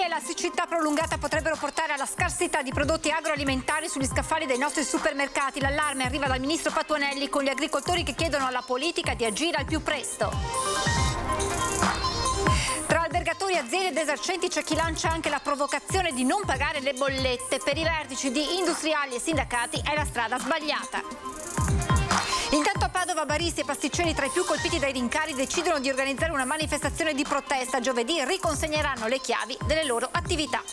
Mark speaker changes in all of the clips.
Speaker 1: e la siccità prolungata potrebbero portare alla scarsità di prodotti agroalimentari sugli scaffali dei nostri supermercati. L'allarme arriva dal ministro Patuanelli con gli agricoltori che chiedono alla politica di agire al più presto. Tra albergatori, aziende ed esercenti c'è chi lancia anche la provocazione di non pagare le bollette. Per i vertici di industriali e sindacati è la strada sbagliata. Intanto a Padova baristi e pasticceri tra i più colpiti dai rincari decidono di organizzare una manifestazione di protesta. Giovedì riconsegneranno le chiavi delle loro attività.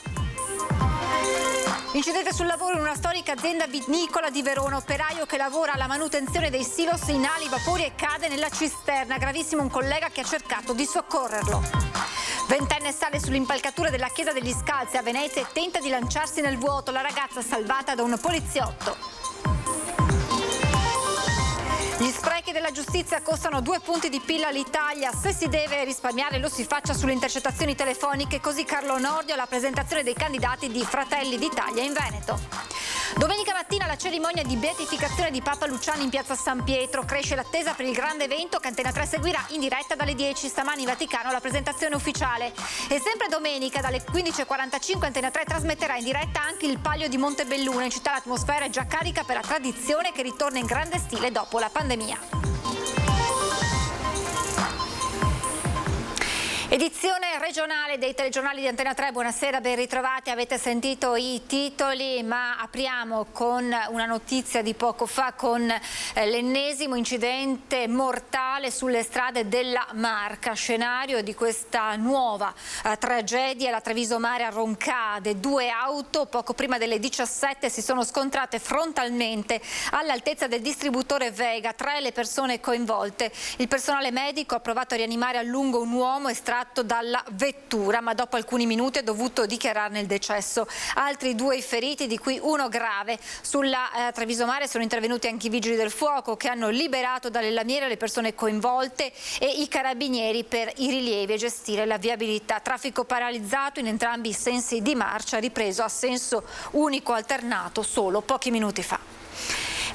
Speaker 1: Incidente sul lavoro in una storica azienda vinicola di Verona. Operaio che lavora alla manutenzione dei silos inala i vapori e cade nella cisterna. Gravissimo un collega che ha cercato di soccorrerlo. Ventenne sale sull'impalcatura della chiesa degli Scalzi a Venezia e tenta di lanciarsi nel vuoto. La ragazza salvata da un poliziotto. Gli sprechi della giustizia costano 2 punti di PIL all'Italia. Se si deve risparmiare lo si faccia sulle intercettazioni telefoniche. Così Carlo Nordio alla presentazione dei candidati di Fratelli d'Italia in Veneto. Domenica mattina la cerimonia di beatificazione di Papa Luciano in piazza San Pietro. Cresce l'attesa per il grande evento che Antena 3 seguirà in diretta dalle 10. Stamani in Vaticano la presentazione ufficiale. E sempre domenica dalle 15:45 Antena 3 trasmetterà in diretta anche il Palio di Montebelluna. In città l'atmosfera è già carica per la tradizione che ritorna in grande stile dopo la pandemia. Edizione regionale dei telegiornali di Antena 3, buonasera, ben ritrovati. Avete sentito i titoli, ma apriamo con una notizia di poco fa, con l'ennesimo incidente mortale sulle strade della Marca. Scenario di questa nuova tragedia, la Treviso Mare a Roncade. 2 auto poco prima delle 17 si sono scontrate frontalmente all'altezza del distributore Vega. 3 le persone coinvolte. Il personale medico ha provato a rianimare a lungo un uomo estratto dalla vettura, ma dopo alcuni minuti ha dovuto dichiararne il decesso. Altri 2 i feriti, di cui uno grave. Sulla Treviso Mare sono intervenuti anche i vigili del fuoco che hanno liberato dalle lamiere le persone coinvolte e i carabinieri per i rilievi e gestire la viabilità. Traffico paralizzato in entrambi i sensi di marcia, ripreso a senso unico alternato solo pochi minuti fa.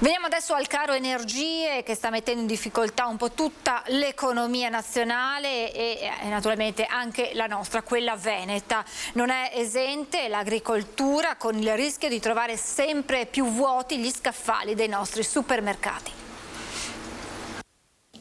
Speaker 1: Veniamo adesso al caro energie che sta mettendo in difficoltà un po' tutta l'economia nazionale e naturalmente anche la nostra, quella veneta. Non è esente l'agricoltura, con il rischio di trovare sempre più vuoti gli scaffali dei nostri supermercati.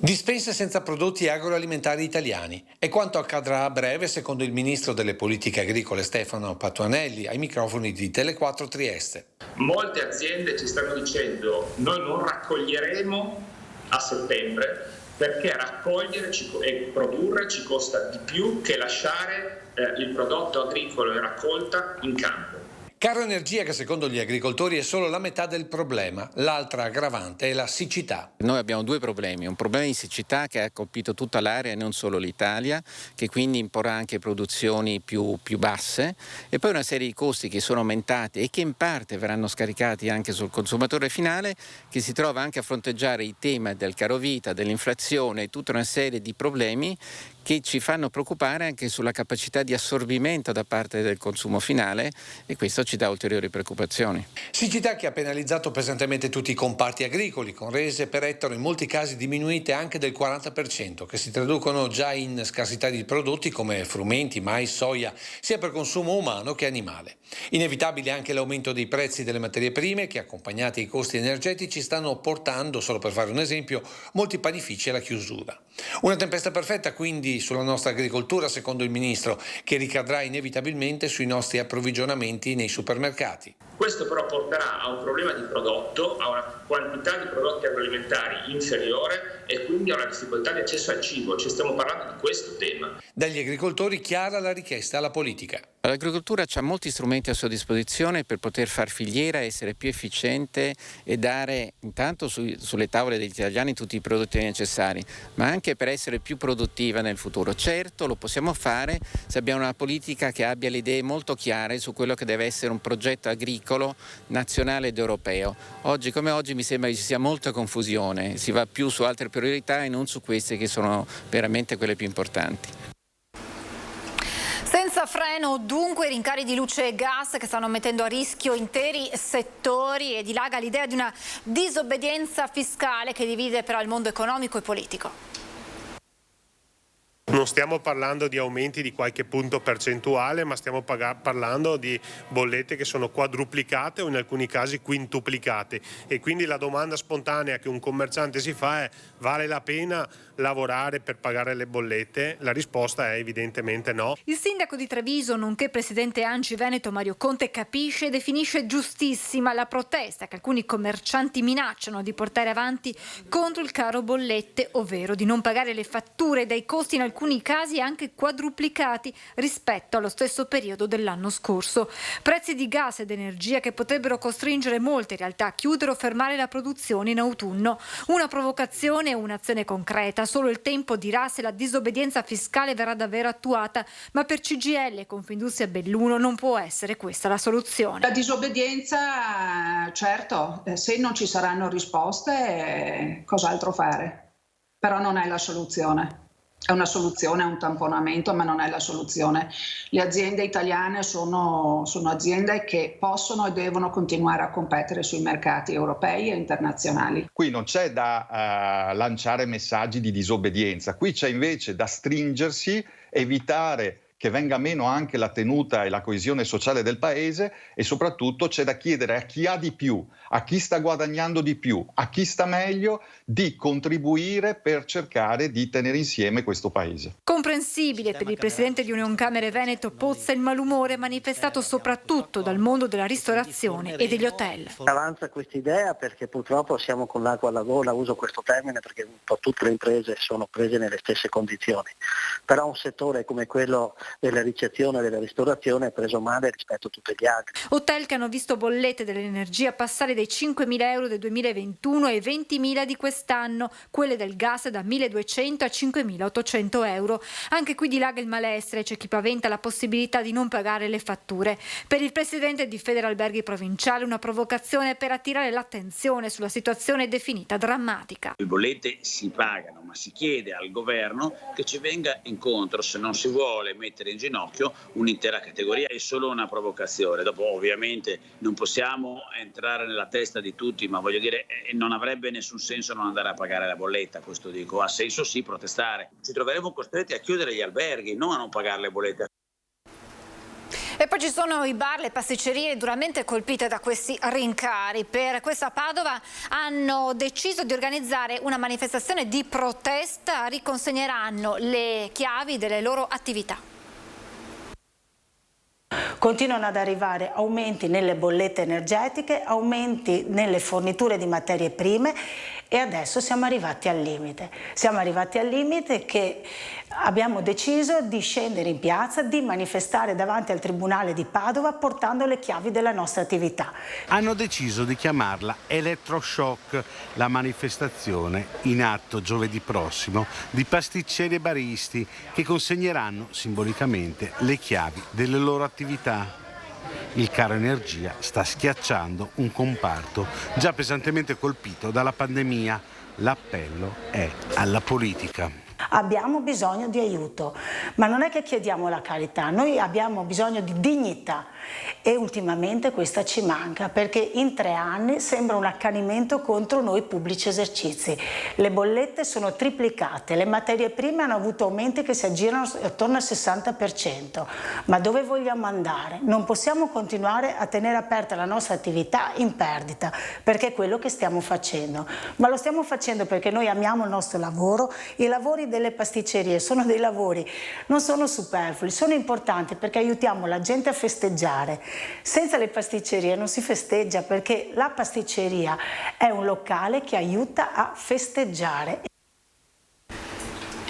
Speaker 2: Dispense senza prodotti agroalimentari italiani. È quanto accadrà a breve, secondo il ministro delle politiche agricole Stefano Patuanelli ai microfoni di Tele4 Trieste.
Speaker 3: Molte aziende ci stanno dicendo: noi non raccoglieremo a settembre perché raccogliere e produrre ci costa di più che lasciare il prodotto agricolo in raccolta in campo.
Speaker 2: Caro energia che secondo gli agricoltori è solo la metà del problema, l'altra aggravante è la siccità.
Speaker 4: Noi abbiamo 2 problemi, un problema di siccità che ha colpito tutta l'area e non solo l'Italia, che quindi imporrà anche produzioni più basse, e poi una serie di costi che sono aumentati e che in parte verranno scaricati anche sul consumatore finale, che si trova anche a fronteggiare i temi del carovita, dell'inflazione e tutta una serie di problemi che ci fanno preoccupare anche sulla capacità di assorbimento da parte del consumo finale, e questo ci dà ulteriori preoccupazioni.
Speaker 2: Siccità che ha penalizzato pesantemente tutti i comparti agricoli, con rese per ettaro in molti casi diminuite anche del 40%, che si traducono già in scarsità di prodotti come frumenti, mais, soia, sia per consumo umano che animale. Inevitabile anche l'aumento dei prezzi delle materie prime che, accompagnati ai costi energetici, stanno portando, solo per fare un esempio, molti panifici alla chiusura. Una tempesta perfetta quindi sulla nostra agricoltura, secondo il ministro, che ricadrà inevitabilmente sui nostri approvvigionamenti nei supermercati.
Speaker 3: Questo però porterà a un problema di prodotto, a una quantità di prodotti agroalimentari inferiore e quindi a una difficoltà di accesso al cibo. Ci stiamo parlando di questo tema.
Speaker 2: Dagli agricoltori chiara la richiesta alla politica.
Speaker 4: L'agricoltura ha molti strumenti a sua disposizione per poter far filiera, essere più efficiente e dare intanto sulle tavole degli italiani tutti i prodotti necessari, ma anche per essere più produttiva nel futuro. Certo, lo possiamo fare se abbiamo una politica che abbia le idee molto chiare su quello che deve essere un progetto agricolo nazionale ed europeo. Oggi come oggi mi sembra che ci sia molta confusione, si va più su altre priorità e non su queste che sono veramente quelle più importanti.
Speaker 1: Senza freno dunque i rincari di luce e gas che stanno mettendo a rischio interi settori, e dilaga l'idea di una disobbedienza fiscale che divide però il mondo economico e politico.
Speaker 5: Non stiamo parlando di aumenti di qualche punto percentuale, ma stiamo parlando di bollette che sono quadruplicate o in alcuni casi quintuplicate, e quindi la domanda spontanea che un commerciante si fa è: vale la pena lavorare per pagare le bollette? La risposta è evidentemente no.
Speaker 1: Il sindaco di Treviso, nonché presidente ANCI Veneto Mario Conte, capisce e definisce giustissima la protesta che alcuni commercianti minacciano di portare avanti contro il caro bollette, ovvero di non pagare le fatture dai costi in alcuni casi anche quadruplicati rispetto allo stesso periodo dell'anno scorso. Prezzi di gas ed energia che potrebbero costringere molte realtà a chiudere o fermare la produzione in autunno. Una provocazione e un'azione concreta. Solo il tempo dirà se la disobbedienza fiscale verrà davvero attuata, ma per CGIL e Confindustria Belluno non può essere questa la soluzione.
Speaker 6: La disobbedienza, certo, se non ci saranno risposte, cos'altro fare? Però non è la soluzione. È una soluzione, è un tamponamento, ma non è la soluzione. Le aziende italiane sono aziende che possono e devono continuare a competere sui mercati europei e internazionali.
Speaker 7: Qui non c'è da lanciare messaggi di disobbedienza, qui c'è invece da stringersi, evitare che venga meno anche la tenuta e la coesione sociale del paese, e soprattutto c'è da chiedere a chi ha di più, a chi sta guadagnando di più, a chi sta meglio, di contribuire per cercare di tenere insieme questo paese.
Speaker 1: Comprensibile per il presidente di Unioncamere Veneto Pozza il malumore manifestato soprattutto dal mondo della ristorazione e degli hotel.
Speaker 8: Avanza questa idea perché purtroppo siamo con l'acqua alla gola, uso questo termine perché un po' tutte le imprese sono prese nelle stesse condizioni, però un settore come quello della ricezione e della ristorazione è preso male rispetto a tutti gli altri.
Speaker 1: Hotel che hanno visto bollette dell'energia passare dai 5.000 euro del 2021 ai 20.000 di quest'anno, quelle del gas da 1.200 a 5.800 euro. Anche qui dilaga il malessere, c'è chi paventa la possibilità di non pagare le fatture. Per il presidente di Federalberghi Provinciale una provocazione per attirare l'attenzione sulla situazione definita drammatica.
Speaker 9: Le bollette si pagano, ma si chiede al governo che ci venga incontro se non si vuole mettere in ginocchio un'intera categoria. È solo una provocazione. Dopo ovviamente non possiamo entrare nella testa di tutti, ma voglio dire, non avrebbe nessun senso non andare a pagare la bolletta, questo dico. Ha senso sì protestare. Ci troveremo costretti a chiudere gli alberghi, non a non pagare le bollette.
Speaker 1: E poi ci sono i bar, le pasticcerie duramente colpite da questi rincari. Per questo a Padova hanno deciso di organizzare una manifestazione di protesta, riconsegneranno le chiavi delle loro attività.
Speaker 10: Continuano ad arrivare aumenti nelle bollette energetiche, aumenti nelle forniture di materie prime e adesso siamo arrivati al limite. Siamo arrivati al limite che abbiamo deciso di scendere in piazza, di manifestare davanti al Tribunale di Padova portando le chiavi della nostra attività.
Speaker 11: Hanno deciso di chiamarla Elettroshock, la manifestazione in atto giovedì prossimo di pasticceri e baristi che consegneranno simbolicamente le chiavi delle loro attività. Il caro energia sta schiacciando un comparto già pesantemente colpito dalla pandemia. L'appello è alla politica.
Speaker 10: Abbiamo bisogno di aiuto, ma non è che chiediamo la carità, noi abbiamo bisogno di dignità e ultimamente questa ci manca perché in 3 anni sembra un accanimento contro noi pubblici esercizi. Le bollette sono triplicate, le materie prime hanno avuto aumenti che si aggirano attorno al 60%, ma dove vogliamo andare? Non possiamo continuare a tenere aperta la nostra attività in perdita perché è quello che stiamo facendo, ma lo stiamo facendo perché noi amiamo il nostro lavoro. I lavori delle pasticcerie sono dei lavori, non sono superflui, sono importanti perché aiutiamo la gente a festeggiare. Senza le pasticcerie non si festeggia perché la pasticceria è un locale che aiuta a festeggiare.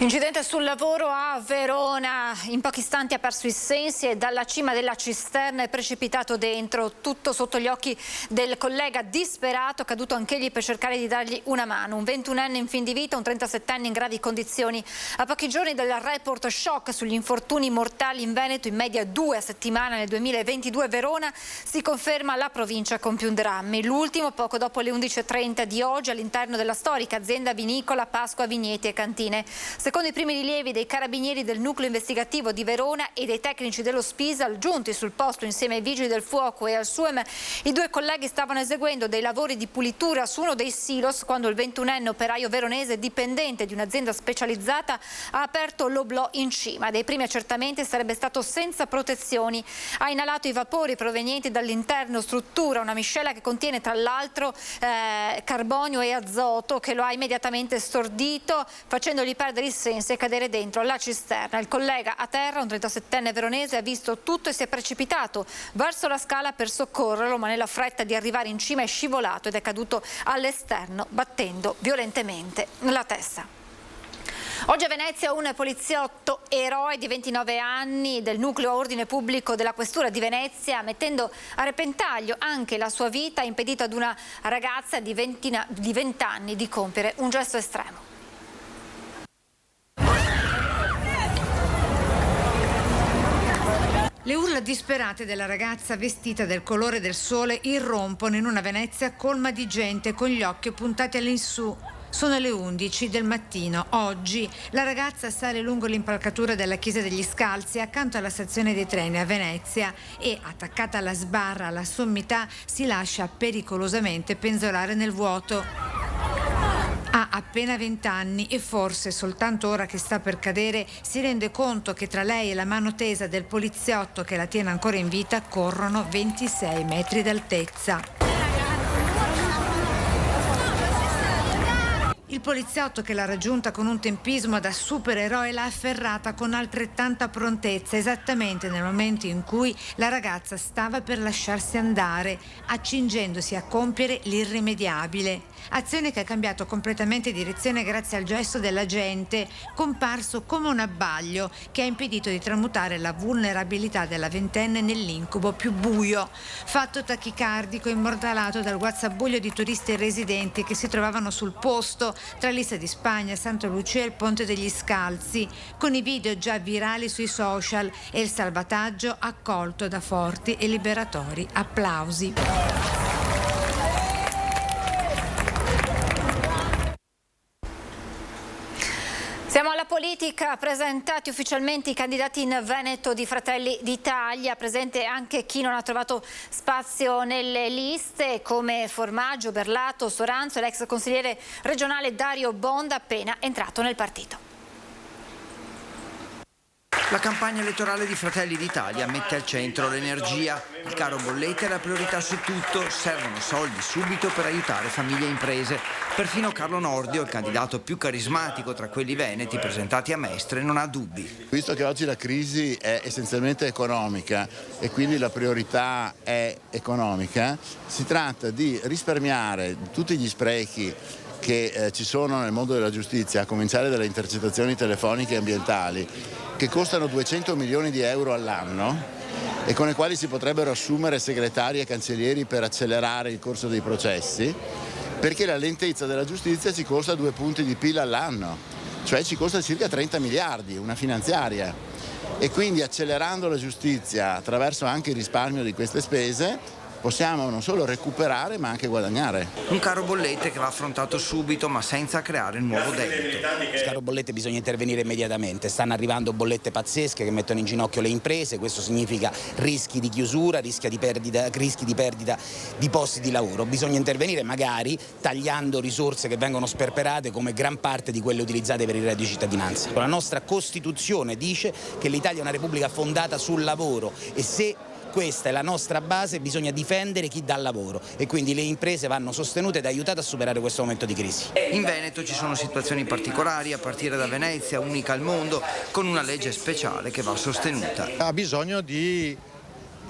Speaker 1: Incidente sul lavoro a Verona, in pochi istanti ha perso i sensi e dalla cima della cisterna è precipitato dentro, tutto sotto gli occhi del collega disperato, caduto anch'egli per cercare di dargli una mano. Un 21enne in fin di vita, un 37enne in gravi condizioni. A pochi giorni dal report shock sugli infortuni mortali in Veneto, in media 2 a settimana nel 2022, Verona si conferma la provincia con più drammi. L'ultimo poco dopo le 11:30 di oggi all'interno della storica azienda vinicola Pasqua Vigneti e Cantine. Secondo i primi rilievi dei carabinieri del nucleo investigativo di Verona e dei tecnici dello Spisal giunti sul posto insieme ai vigili del fuoco e al SUEM, i due colleghi stavano eseguendo dei lavori di pulitura su uno dei silos quando il 21enne operaio veronese dipendente di un'azienda specializzata ha aperto l'oblò in cima. Dei primi accertamenti sarebbe stato senza protezioni. Ha inalato i vapori provenienti dall'interno struttura, una miscela che contiene tra l'altro carbonio e azoto, che lo ha immediatamente stordito, facendogli perdere il senso e cadere dentro la cisterna. Il collega a terra, un 37enne veronese, ha visto tutto e si è precipitato verso la scala per soccorrerlo, ma nella fretta di arrivare in cima è scivolato ed è caduto all'esterno battendo violentemente la testa. Oggi a Venezia un poliziotto eroe di 29 anni del nucleo ordine pubblico della questura di Venezia, mettendo a repentaglio anche la sua vita, ha impedito ad una ragazza di 20 anni di compiere un gesto estremo.
Speaker 12: Le urla disperate della ragazza vestita del colore del sole irrompono in una Venezia colma di gente con gli occhi puntati all'insù. Sono le 11 del mattino. Oggi la ragazza sale lungo l'impalcatura della Chiesa degli Scalzi accanto alla stazione dei treni a Venezia e, attaccata alla sbarra alla sommità, si lascia pericolosamente penzolare nel vuoto. Ha appena 20 anni e forse soltanto ora che sta per cadere si rende conto che tra lei e la mano tesa del poliziotto che la tiene ancora in vita corrono 26 metri d'altezza. Il poliziotto che l'ha raggiunta con un tempismo da supereroe l'ha afferrata con altrettanta prontezza esattamente nel momento in cui la ragazza stava per lasciarsi andare, accingendosi a compiere l'irrimediabile. Azione che ha cambiato completamente direzione grazie al gesto dell'agente, comparso come un abbaglio che ha impedito di tramutare la vulnerabilità della ventenne nell'incubo più buio. Fatto tachicardico immortalato dal guazzabuglio di turisti e residenti che si trovavano sul posto tra l'Issa di Spagna, Santa Lucia e il Ponte degli Scalzi, con i video già virali sui social e il salvataggio accolto da forti e liberatori applausi.
Speaker 1: Siamo alla politica, presentati ufficialmente i candidati in Veneto di Fratelli d'Italia, presente anche chi non ha trovato spazio nelle liste come Formaggio, Berlato, Soranzo e l'ex consigliere regionale Dario Bonda appena entrato nel partito.
Speaker 13: La campagna elettorale di Fratelli d'Italia mette al centro l'energia. Il caro bollette è la priorità su tutto, servono soldi subito per aiutare famiglie e imprese. Perfino Carlo Nordio, il candidato più carismatico tra quelli veneti presentati a Mestre, non ha dubbi.
Speaker 14: Visto che oggi la crisi è essenzialmente economica e quindi la priorità è economica, si tratta di risparmiare tutti gli sprechi che ci sono nel mondo della giustizia, a cominciare dalle intercettazioni telefoniche e ambientali, che costano 200 milioni di euro all'anno e con i quali si potrebbero assumere segretari e cancellieri per accelerare il corso dei processi, perché la lentezza della giustizia ci costa 2 punti di PIL all'anno, cioè ci costa circa 30 miliardi, una finanziaria. E quindi accelerando la giustizia attraverso anche il risparmio di queste spese possiamo non solo recuperare ma anche guadagnare.
Speaker 13: Un caro bollette che va affrontato subito ma senza creare nuovo debito.
Speaker 15: Caro bollette, bisogna intervenire immediatamente, stanno arrivando bollette pazzesche che mettono in ginocchio le imprese, questo significa rischi di chiusura, rischi di perdita di posti di lavoro. Bisogna intervenire magari tagliando risorse che vengono sperperate come gran parte di quelle utilizzate per il reddito di cittadinanza. La nostra Costituzione dice che l'Italia è una repubblica fondata sul lavoro e se questa è la nostra base, bisogna difendere chi dà lavoro e quindi le imprese vanno sostenute ed aiutate a superare questo momento di crisi.
Speaker 13: In Veneto ci sono situazioni particolari, a partire da Venezia, unica al mondo, con una legge speciale che va sostenuta.
Speaker 16: Ha bisogno di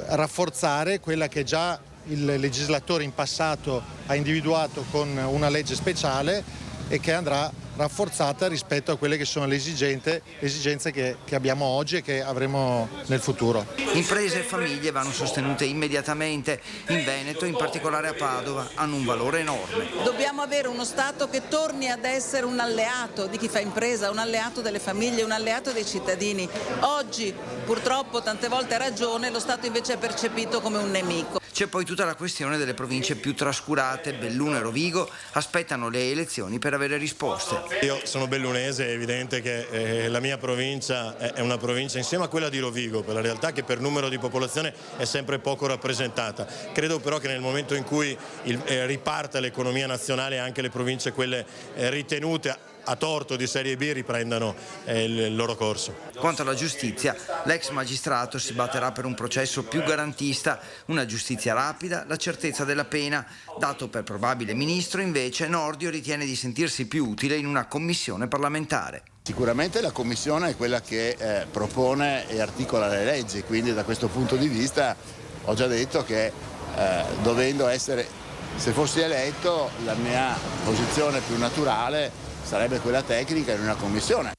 Speaker 16: rafforzare quella che già il legislatore in passato ha individuato con una legge speciale e che andrà rafforzata rispetto a quelle che sono le esigenze che abbiamo oggi e che avremo nel futuro.
Speaker 13: Imprese e famiglie vanno sostenute immediatamente. In Veneto, in particolare a Padova, hanno un valore enorme.
Speaker 17: Dobbiamo avere uno Stato che torni ad essere un alleato di chi fa impresa, un alleato delle famiglie, un alleato dei cittadini. Oggi, purtroppo, tante volte ha ragione, lo Stato invece è percepito come un nemico.
Speaker 13: C'è poi tutta la questione delle province più trascurate. Belluno e Rovigo aspettano le elezioni per avere risposte.
Speaker 18: Io sono bellunese, è evidente che la mia provincia è una provincia insieme a quella di Rovigo, per la realtà che per numero di popolazione è sempre poco rappresentata. Credo però che nel momento in cui riparta l'economia nazionale anche le province, quelle ritenute a torto di serie B, riprendano il loro corso.
Speaker 13: Quanto alla giustizia, l'ex magistrato si batterà per un processo più garantista, una giustizia rapida, la certezza della pena. Dato per probabile ministro, invece, Nordio ritiene di sentirsi più utile in una commissione parlamentare.
Speaker 14: Sicuramente la Commissione è quella che propone e articola le leggi, quindi da questo punto di vista ho già detto che dovendo essere, se fossi eletto, la mia posizione più naturale sarebbe quella tecnica in una commissione.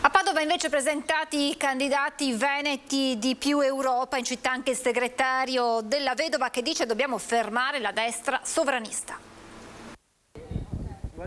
Speaker 1: A Padova invece presentati i candidati veneti di Più Europa, in città anche il segretario della Vedova che dice dobbiamo fermare la destra sovranista.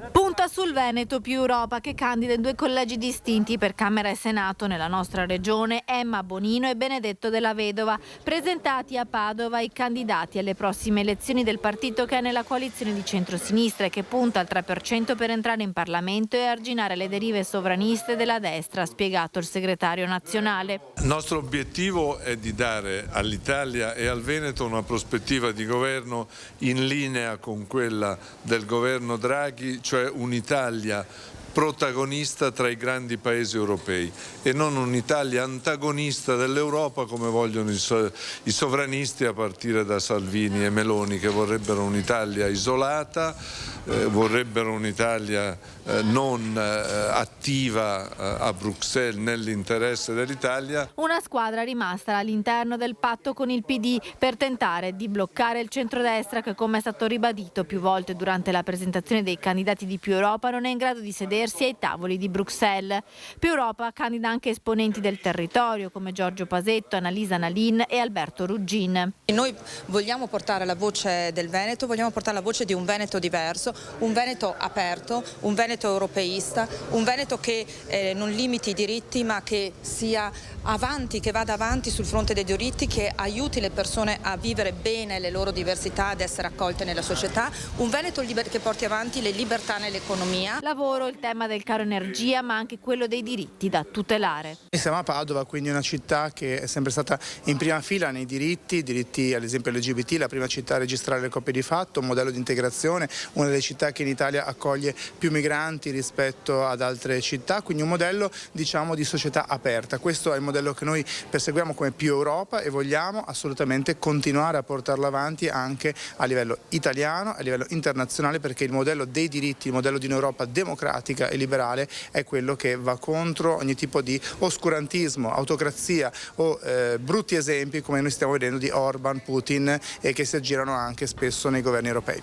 Speaker 19: Punta sul Veneto Più Europa che candida in 2 collegi distinti per Camera e Senato nella nostra regione, Emma Bonino e Benedetto della Vedova. Presentati a Padova i candidati alle prossime elezioni del partito che è nella coalizione di centrosinistra e che punta al 3% per entrare in Parlamento e arginare le derive sovraniste della destra, ha spiegato il segretario nazionale.
Speaker 20: Il nostro obiettivo è di dare all'Italia e al Veneto una prospettiva di governo in linea con quella del governo Draghi, cioè un'Italia protagonista tra i grandi paesi europei e non un'Italia antagonista dell'Europa come vogliono i sovranisti a partire da Salvini e Meloni, che vorrebbero un'Italia isolata, vorrebbero un'Italia non attiva a Bruxelles nell'interesse dell'Italia.
Speaker 19: Una squadra rimasta all'interno del patto con il PD per tentare di bloccare il centrodestra che, come è stato ribadito più volte durante la presentazione dei candidati di Più Europa, non è in grado di sedersi ai tavoli di Bruxelles. Più Europa candida anche esponenti del territorio come Giorgio Pasetto, Annalisa Nalin e Alberto Ruggin.
Speaker 21: Noi vogliamo portare la voce del Veneto, vogliamo portare la voce di un Veneto diverso, un Veneto aperto, un Veneto europeista, un Veneto che non limiti i diritti ma che sia avanti, che vada avanti sul fronte dei diritti, che aiuti le persone a vivere bene le loro diversità, ad essere accolte nella società, un Veneto che porti avanti le libertà nell'economia.
Speaker 19: Lavoro, il tema del caro energia ma anche quello dei diritti da tutelare.
Speaker 22: Siamo a Padova, quindi una città che è sempre stata in prima fila nei diritti ad esempio LGBT, la prima città a registrare le coppie di fatto, un modello di integrazione, una delle città che in Italia accoglie più migranti rispetto ad altre città, quindi un modello diciamo di società aperta. Questo è il modello che noi perseguiamo come Più Europa e vogliamo assolutamente continuare a portarlo avanti anche a livello italiano, a livello internazionale, perché il modello dei diritti, il modello di un'Europa democratica e liberale è quello che va contro ogni tipo di oscurantismo, autocrazia o brutti esempi come noi stiamo vedendo di Orban, Putin e che si aggirano anche spesso nei governi europei.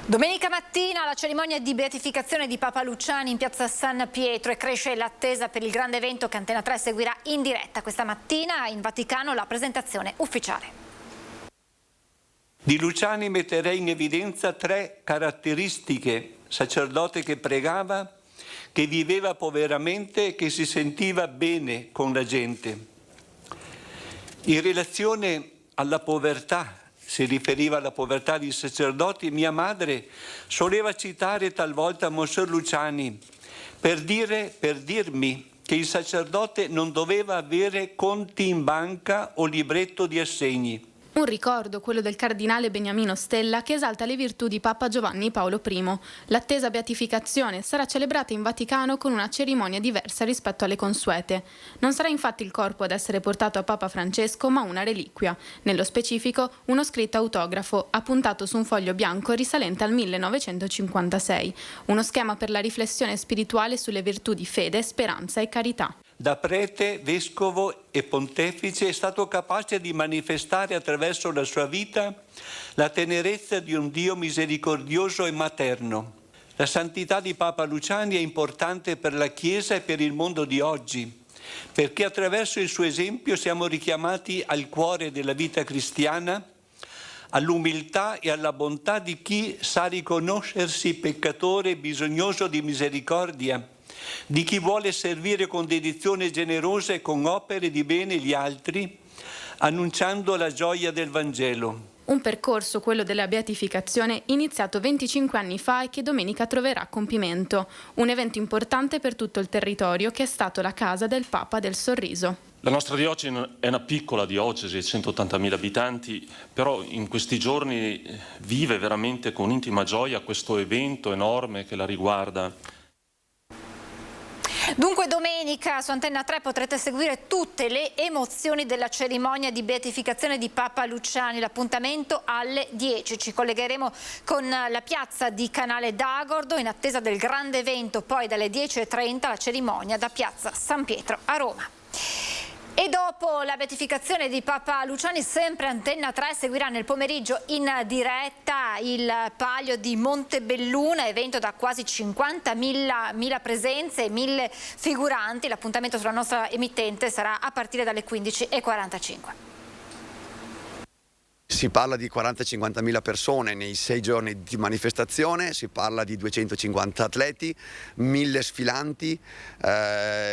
Speaker 1: Domenica mattina la cerimonia di beatificazione di Papa Luciani in piazza San Pietro e cresce l'attesa per il grande evento che Antena 3 seguirà in diretta. Questa mattina in Vaticano la presentazione ufficiale.
Speaker 23: Di Luciani metterei in evidenza 3 caratteristiche: sacerdote che pregava, che viveva poveramente e che si sentiva bene con la gente. In relazione alla povertà, si riferiva alla povertà dei sacerdoti, mia madre soleva citare talvolta Monsignor Luciani per dirmi che il sacerdote non doveva avere conti in banca o libretto di assegni.
Speaker 24: Un ricordo, quello del cardinale Beniamino Stella, che esalta le virtù di Papa Giovanni Paolo I. L'attesa beatificazione sarà celebrata in Vaticano con una cerimonia diversa rispetto alle consuete. Non sarà infatti il corpo ad essere portato a Papa Francesco, ma una reliquia. Nello specifico, uno scritto autografo appuntato su un foglio bianco risalente al 1956. Uno schema per la riflessione spirituale sulle virtù di fede, speranza e carità.
Speaker 23: Da prete, vescovo e pontefice è stato capace di manifestare attraverso la sua vita la tenerezza di un Dio misericordioso e materno. La santità di Papa Luciani è importante per la Chiesa e per il mondo di oggi, perché attraverso il suo esempio siamo richiamati al cuore della vita cristiana, all'umiltà e alla bontà di chi sa riconoscersi peccatore e bisognoso di misericordia, di chi vuole servire con dedizione generosa e con opere di bene gli altri, annunciando la gioia del Vangelo.
Speaker 24: Un percorso, quello della beatificazione, iniziato 25 anni fa e che domenica troverà compimento. Un evento importante per tutto il territorio che è stato la casa del Papa del Sorriso.
Speaker 2: La nostra diocesi è una piccola diocesi, 180.000 abitanti, però in questi giorni vive veramente con intima gioia questo evento enorme che la riguarda.
Speaker 1: Dunque domenica su Antenna 3 potrete seguire tutte le emozioni della cerimonia di beatificazione di Papa Luciani. L'appuntamento alle 10. Ci collegheremo con la piazza di Canale d'Agordo in attesa del grande evento. Poi dalle 10:30 la cerimonia da piazza San Pietro a Roma. E dopo la beatificazione di Papa Luciani, sempre Antenna 3 seguirà nel pomeriggio in diretta il Palio di Montebelluna, evento da quasi 50.000 presenze e 1.000 figuranti. L'appuntamento sulla nostra emittente sarà a partire dalle 15:45.
Speaker 3: Si parla di 40-50.000 persone nei 6 giorni di manifestazione, si parla di 250 atleti, 1.000 sfilanti,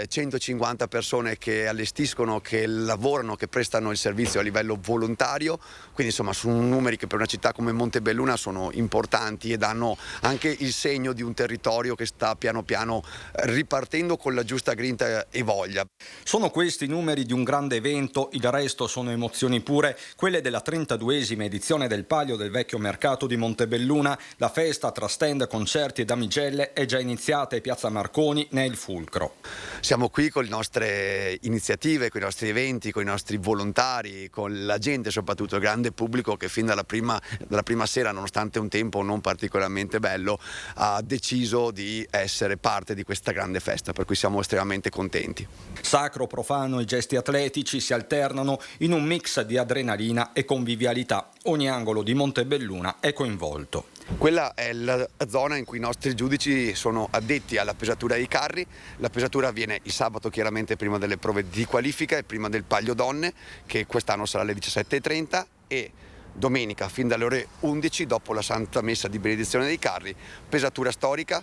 Speaker 3: 150 persone che allestiscono, che lavorano, che prestano il servizio a livello volontario, quindi insomma sono numeri che per una città come Montebelluna sono importanti e danno anche il segno di un territorio che sta piano piano ripartendo con la giusta grinta e voglia.
Speaker 4: Sono questi i numeri di un grande evento, il resto sono emozioni pure, quelle della 32esima edizione del Palio del Vecchio Mercato di Montebelluna. La festa tra stand, concerti e damigelle è già iniziata e Piazza Marconi ne è il fulcro.
Speaker 3: Siamo qui con le nostre iniziative, con i nostri eventi, con i nostri volontari, con la gente, soprattutto il grande pubblico che fin dalla prima sera, nonostante un tempo non particolarmente bello, ha deciso di essere parte di questa grande festa, per cui siamo estremamente contenti.
Speaker 4: Sacro, profano e gesti atletici si alternano in un mix di adrenalina e convivialità. Ogni angolo di Montebelluna è coinvolto.
Speaker 3: Quella è la zona in cui i nostri giudici sono addetti alla pesatura dei carri. La pesatura avviene il sabato, chiaramente prima delle prove di qualifica e prima del Palio Donne, che quest'anno sarà alle 17:30, e domenica fin dalle ore 11, dopo la Santa Messa di benedizione dei carri, pesatura storica,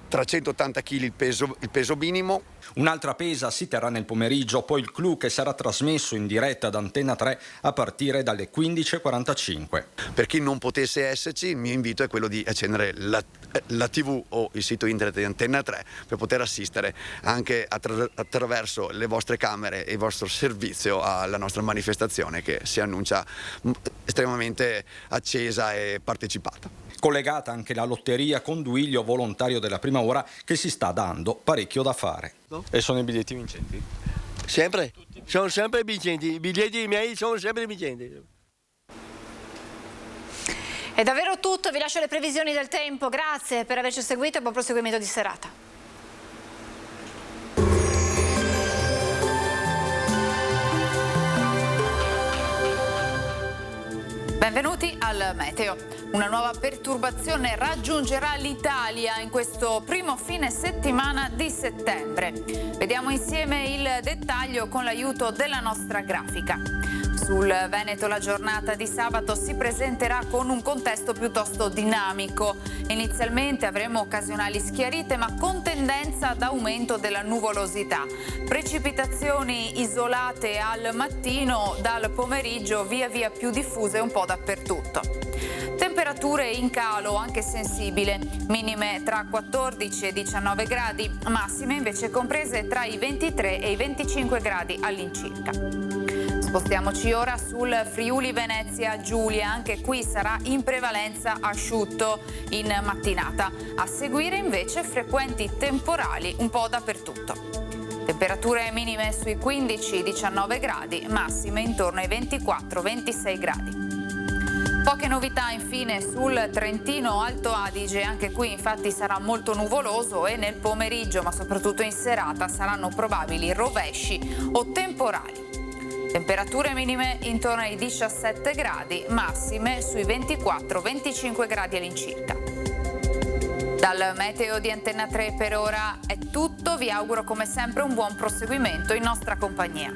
Speaker 3: 380 kg il peso minimo.
Speaker 4: Un'altra pesa si terrà nel pomeriggio, poi il clou che sarà trasmesso in diretta ad Antenna 3 a partire dalle 15:45.
Speaker 3: Per chi non potesse esserci, il mio invito è quello di accendere la TV o il sito internet di Antenna 3 per poter assistere anche attraverso le vostre camere e il vostro servizio alla nostra manifestazione, che si annuncia estremamente accesa e partecipata.
Speaker 4: Collegata anche la lotteria con Duilio, volontario della prima ora, che si sta dando parecchio da fare.
Speaker 5: E sono i biglietti vincenti?
Speaker 25: Sempre, sono sempre vincenti, i biglietti miei sono sempre vincenti.
Speaker 1: È davvero tutto, vi lascio le previsioni del tempo, grazie per averci seguito e buon proseguimento di serata.
Speaker 26: Benvenuti al Meteo. Una nuova perturbazione raggiungerà l'Italia in questo primo fine settimana di settembre. Vediamo insieme il dettaglio con l'aiuto della nostra grafica. Sul Veneto la giornata di sabato si presenterà con un contesto piuttosto dinamico. Inizialmente avremo occasionali schiarite, ma con tendenza ad aumento della nuvolosità. Precipitazioni isolate al mattino, dal pomeriggio via via più diffuse un po' dappertutto. Temperature in calo, anche sensibile, minime tra 14 e 19 gradi, massime invece comprese tra i 23 e i 25 gradi all'incirca. Spostiamoci ora sul Friuli Venezia Giulia, anche qui sarà in prevalenza asciutto in mattinata. A seguire invece frequenti temporali un po' dappertutto. Temperature minime sui 15-19 gradi, massime intorno ai 24-26 gradi. Poche novità infine sul Trentino Alto Adige, anche qui infatti sarà molto nuvoloso e nel pomeriggio, ma soprattutto in serata, saranno probabili rovesci o temporali. Temperature minime intorno ai 17 gradi, massime sui 24-25 gradi all'incirca. Dal meteo di Antenna 3 per ora è tutto, vi auguro come sempre un buon proseguimento in nostra compagnia.